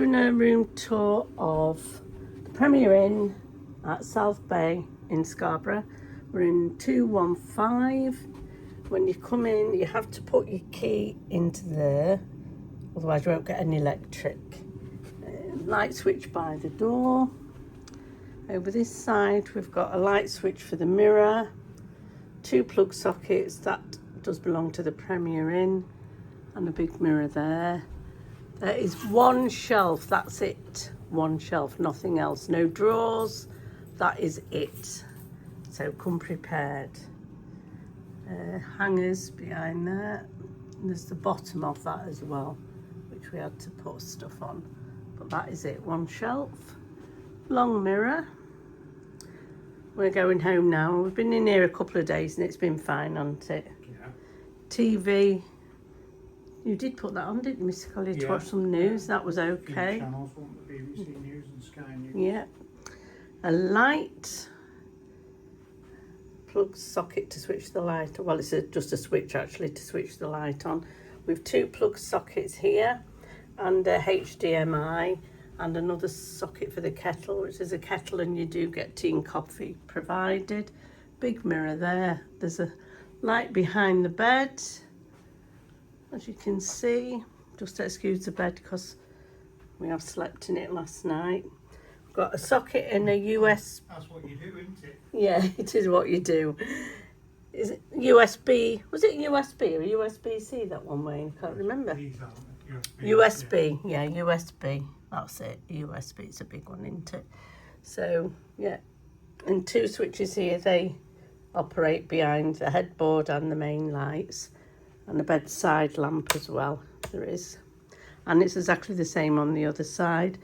doing a room tour of the Premier Inn at South Bay in Scarborough. We're in 215. When you come in, you have to put your key into there, otherwise you won't get any electric. Light switch by the door. Over this side, we've got a light switch for the mirror, 2 plug sockets, that does belong to the Premier Inn, and a big mirror there. There is one shelf, that's it. One shelf, nothing else. No drawers, that is it. So come prepared. Hangers behind there. And there's the bottom of that as well, which we had to put stuff on. But that is it, one shelf. Long mirror. We're going home now. We've been in here a couple of days and it's been fine, hasn't it? Yeah. TV. You did put that on, didn't you, Mr. Collier, to watch some news? That was okay. Channels, weren't the BBC News and Sky News. Yeah. A light. Plug socket to switch the light. Well, it's just a switch actually to switch the light on. We've 2 plug sockets here and a HDMI and another socket for the kettle, which is a kettle and you do get tea and coffee provided. Big mirror there. There's a light behind the bed. As you can see, just excuse the bed because we have slept in it last night. We've got a socket and a US. That's what you do, isn't it? Yeah, it is what you do. Is it USB? Was it USB or USB-C that one, Wayne? Can't remember. These aren't USB, yeah, USB. That's it. USB, it's a big one, isn't it? So, yeah. And 2 switches here, they operate behind the headboard and the main lights. And a bedside lamp as well, there is. And it's exactly the same on the other side.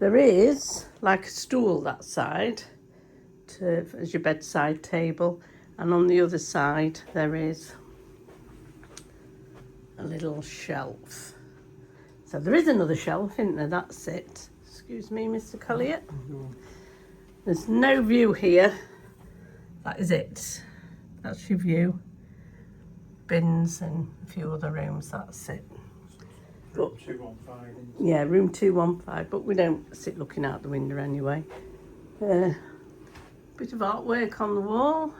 There is like a stool that side as your bedside table. And on the other side, there is a little shelf. So there is another shelf, isn't there? That's it. Excuse me, Mr. Collier. There's no view here. That is it. That's your view. Bins and a few other rooms, that's it. Room 215. Yeah, room 215, but we don't sit looking out the window anyway. Bit of artwork on the wall.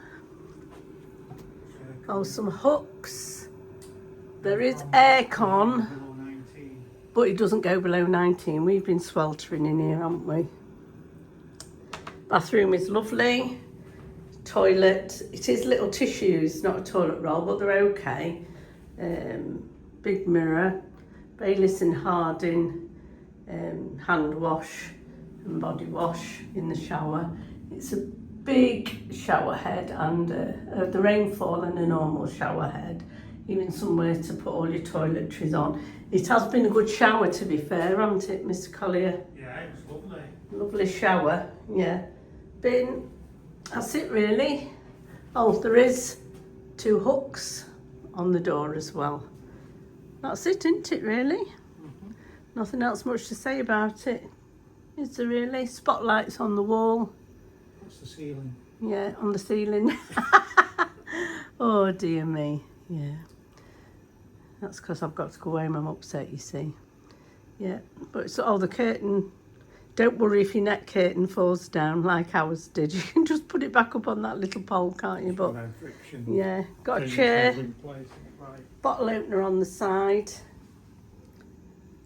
Oh, some hooks. There is aircon, but it doesn't go below 19. We've been sweltering in here, haven't we? Bathroom is lovely. Toilet, it is little tissues, not a toilet roll, but they're okay. Big mirror, Bayliss and Harding hand wash and body wash in the shower. It's a big shower head and the rainfall and a normal shower head, even somewhere to put all your toiletries on. It has been a good shower, to be fair, hasn't it, Mr. Collier? Yeah, it was lovely. Lovely shower, yeah. That's it really. Oh, there is 2 hooks on the door as well. That's it, isn't it really? Nothing else much to say about it. Is there really? Spotlights on the wall. What's the ceiling? Yeah, on the ceiling. Oh dear me, yeah. That's because I've got to go home, I'm upset, you see. Yeah, but it's, the curtain. Don't worry if your net curtain falls down like ours did. You can just put it back up on that little pole, can't you? But yeah, got a chair, bottle opener on the side.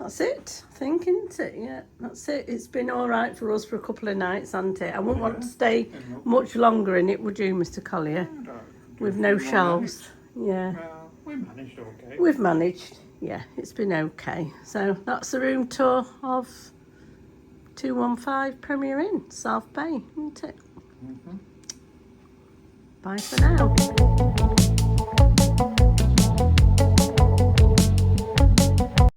That's it, I think, isn't it? Yeah, that's it. It's been all right for us for a couple of nights, hasn't it? I wouldn't want to stay much longer in it, would you, Mr. Collier? With no shelves. Yeah. We managed okay. We've managed, yeah, it's been okay. So that's the room tour of 215 Premier Inn, South Bay, isn't it? Bye for now.